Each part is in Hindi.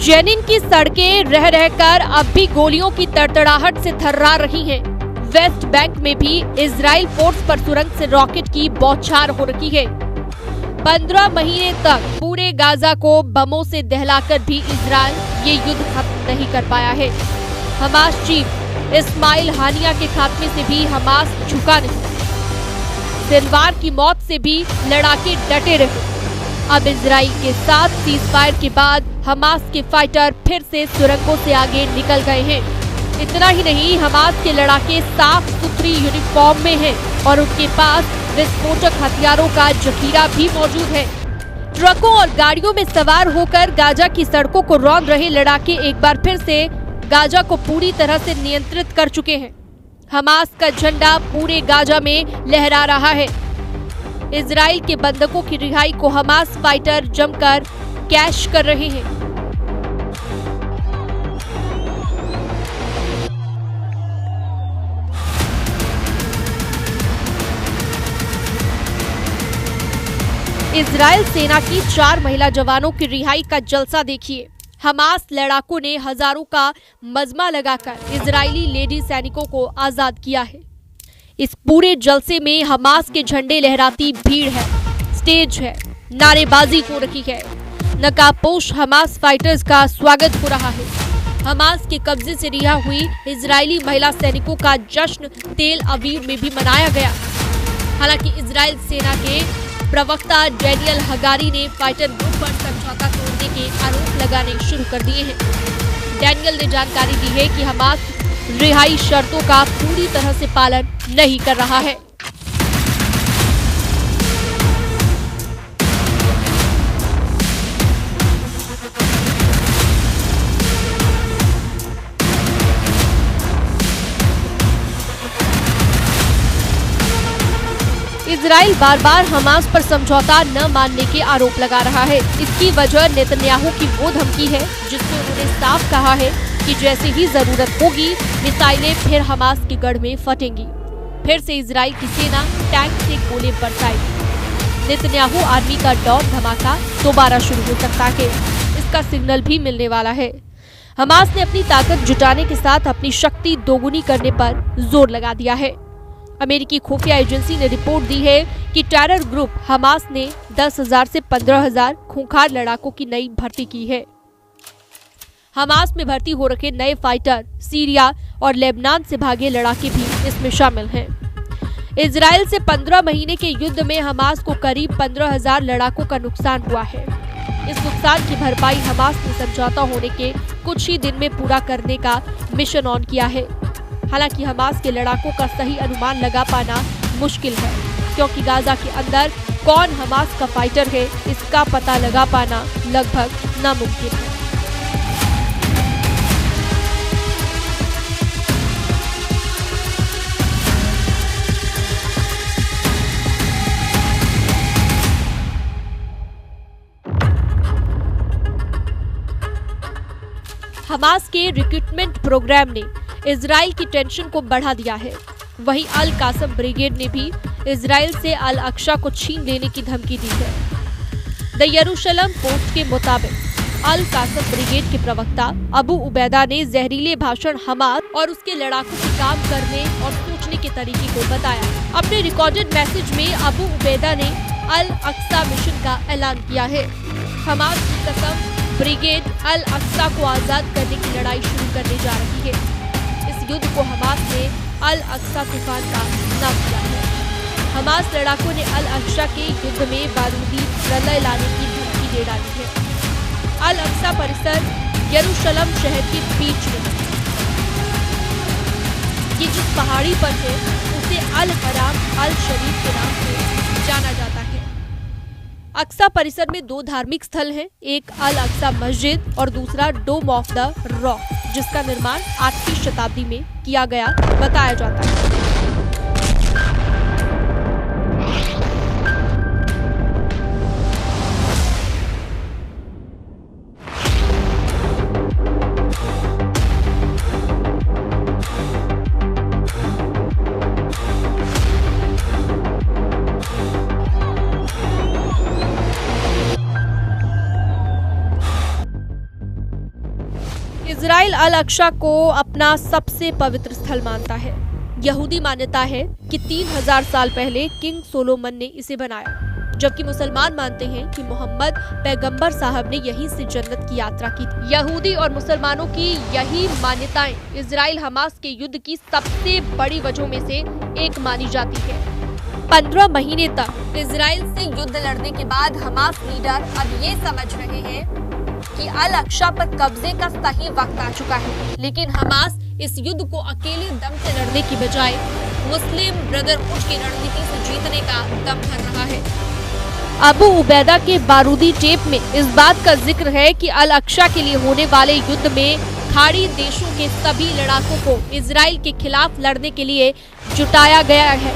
जेनिन की सड़कें रह रहकर अब भी गोलियों की तड़तड़ाहट से थर्रा रही हैं। वेस्ट बैंक में भी इजराइल फोर्स पर सुरंग से रॉकेट की बौछार हो रही है। 15 महीने तक पूरे गाजा को बमों से दहलाकर भी इजराइल ये युद्ध खत्म नहीं कर पाया है। हमास चीफ इस्माइल हानिया के खात्मे से भी हमास झुका नहीं। सिनवार की मौत से भी लड़ाके डटे रहे। अब इजराइल के साथ सीजफायर के बाद हमास के फाइटर फिर से सुरंगों से आगे निकल गए हैं। इतना ही नहीं, हमास के लड़ाके साफ सुथरी यूनिफॉर्म में हैं और उनके पास विस्फोटक हथियारों का जखीरा भी मौजूद है। ट्रकों और गाड़ियों में सवार होकर गाजा की सड़कों को रौंद रहे लड़ाके एक बार फिर से गाजा को पूरी तरह से नियंत्रित कर चुके हैं। हमास का झंडा पूरे गाजा में लहरा रहा है। इजराइल के बंधकों की रिहाई को हमास फाइटर जमकर कैश कर रहे हैं। इजराइल सेना की 4 महिला जवानों की रिहाई का जलसा देखिए। हमास लड़ाकों ने हजारों का मजमा लगाकर इजरायली लेडी सैनिकों को आजाद किया है। इस पूरे जलसे में हमास के झंडे लहराती भीड़ है, स्टेज है, नारेबाजी हो रही है। नकाबपोश हमास फाइटर्स का स्वागत हो रहा है। हमास के कब्जे से रिहा हुई इजरायली महिला सैनिकों का जश्न तेल अवीव में भी मनाया गया। हालांकि इजराइल सेना के प्रवक्ता डैनियल हगारी ने फाइटर ग्रुप पर समझौता तोड़ने के आरोप लगाने शुरू कर दिए हैं। डैनियल ने जानकारी दी है कि हमास रिहाई शर्तों का पूरी तरह से पालन नहीं कर रहा है। इजराइल बार बार हमास पर समझौता न मानने के आरोप लगा रहा है। इसकी वजह नेतन्याहू की वो धमकी है जिसमें उन्होंने साफ कहा है कि जैसे ही जरूरत होगी मिसाइलें फिर हमास के गढ़ में फटेंगी। फिर से इजराइल की सेना टैंक से गोले बरसाएगी। नेतन्याहू आर्मी का डॉन धमाका दोबारा शुरू हो सकता है। इसका सिग्नल भी मिलने वाला है। हमास ने अपनी ताकत जुटाने के साथ अपनी शक्ति दोगुनी करने पर जोर लगा दिया है। अमेरिकी खुफिया एजेंसी ने रिपोर्ट दी है कि टेरर ग्रुप हमास ने 10,000 से 15,000 खूंखार लड़ाकों की नई भर्ती की है। हमास में भर्ती हो रखे नए फाइटर सीरिया और लेबनान से भागे लड़ाके भी इसमें शामिल हैं। इजराइल से 15 महीने के युद्ध में हमास को करीब 15,000 लड़ाकों का नुकसान हुआ है। इस नुकसान की भरपाई हमास ने समझौता होने के कुछ ही दिन में पूरा करने का मिशन ऑन किया है। हालांकि हमास के लड़ाकों का सही अनुमान लगा पाना मुश्किल है, क्योंकि गाजा के अंदर कौन हमास का फाइटर है इसका पता लगा पाना लगभग नामुमकिन है। हमास के रिक्रूटमेंट प्रोग्राम ने इजराइल की टेंशन को बढ़ा दिया है। वहीं अल कासम ब्रिगेड ने भी इजराइल से अल अक्सा को छीन लेने की धमकी दी है। द यरूशलम पोस्ट के मुताबिक अल कासम ब्रिगेड के प्रवक्ता अबू उबैदा ने जहरीले भाषण हमास और उसके लड़ाकों के काम करने और सोचने के तरीके को बताया। अपने रिकॉर्डेड मैसेज में अबू उबैदा ने अल अक्सा मिशन का ऐलान किया है। हमास की कसम, ब्रिगेड अल अक्सा को आजाद करने की लड़ाई शुरू करने जा रही है। इस युद्ध को हमास ने अल अक्सा तूफान का नाम दिया है। हमास लड़ाकों ने अल अक्सा के युद्ध में बारूदी प्रलय लाने की धमकी दे डाली है। अल अक्सा परिसर यरूशलम शहर के बीच में है। ये जिस पहाड़ी पर है उसे अल हराम अल शरीफ के नाम से जाना जाता है। अक्सा परिसर में 2 धार्मिक स्थल हैं, एक अल अक्सा मस्जिद और दूसरा डोम ऑफ द रॉक, जिसका निर्माण 8वीं शताब्दी में किया गया बताया जाता है। इजराइल अल अक्सा को अपना सबसे पवित्र स्थल मानता है। यहूदी मान्यता है कि 3000 साल पहले किंग सोलोमन ने इसे बनाया, जबकि मुसलमान मानते हैं कि मोहम्मद पैगंबर साहब ने यहीं से जन्नत की यात्रा की थी। यहूदी और मुसलमानों की यही मान्यताएं इजराइल हमास के युद्ध की सबसे बड़ी वजहों में से एक मानी जाती है। 15 महीने तक इजराइल से युद्ध लड़ने के बाद हमास लीडर अब ये समझ रहे हैं कि अल अक्सा पर कब्जे का सही वक्त आ चुका है, लेकिन हमास इस युद्ध को अकेले दम से लड़ने की बजाय मुस्लिम ब्रदरहुड की रणनीति से जीतने का दम भर रहा है। अबू उबैदा के बारूदी टेप में इस बात का जिक्र है कि अल अक्सा के लिए होने वाले युद्ध में खाड़ी देशों के सभी लड़ाकों को इजराइल के खिलाफ लड़ने के लिए जुटाया गया है।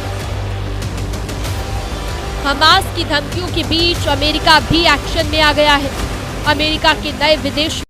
हमास की धमकियों के बीच अमेरिका भी एक्शन में आ गया है। अमेरिका के नए विदेश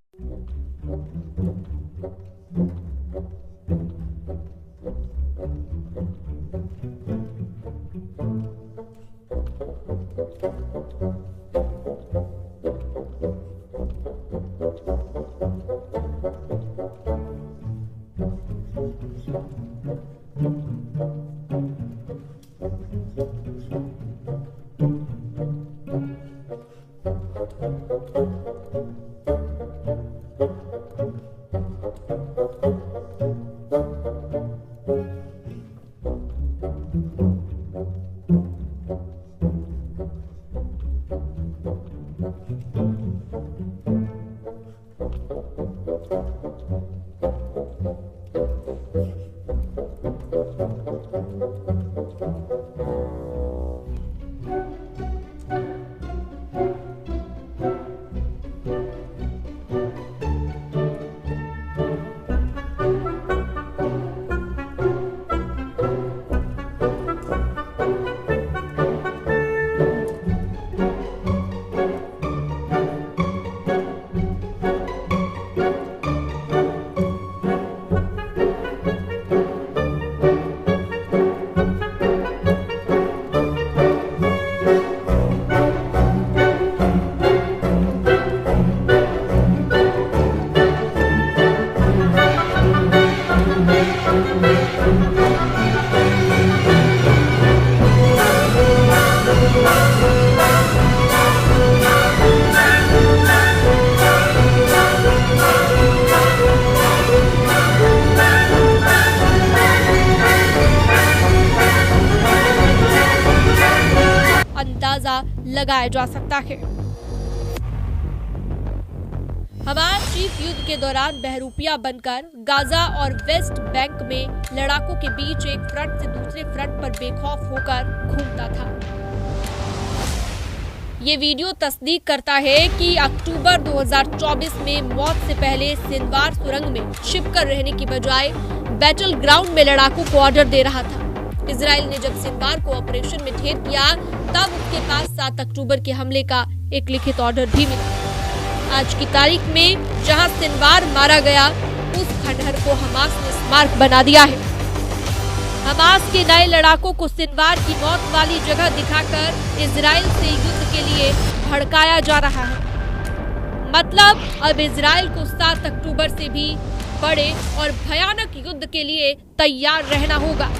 लगाया जा सकता है। हमास शीत युद्ध के दौरान बहरूपिया बनकर गाजा और वेस्ट बैंक में लड़ाकों के बीच एक फ्रंट से दूसरे फ्रंट पर बेखौफ होकर घूमता था। ये वीडियो तस्दीक करता है कि अक्टूबर 2024 में मौत से पहले सिनवार सुरंग में छिपकर रहने की बजाय बैटल ग्राउंड में लड़ाकों को ऑर्डर दे रहा था। इजराइल ने जब सिनवार को ऑपरेशन में ढेर किया, तब उसके पास 7 अक्टूबर के हमले का एक लिखित ऑर्डर भी मिला। आज की तारीख में जहां सिनवार मारा गया, उस खंडहर को हमास ने स्मारक बना दिया है। हमास के नए लड़ाकों को सिनवार की मौत वाली जगह दिखाकर इजराइल से युद्ध के लिए भड़काया जा रहा है। मतलब अब इजराइल को 7 अक्टूबर से भी बड़े और भयानक युद्ध के लिए तैयार रहना होगा।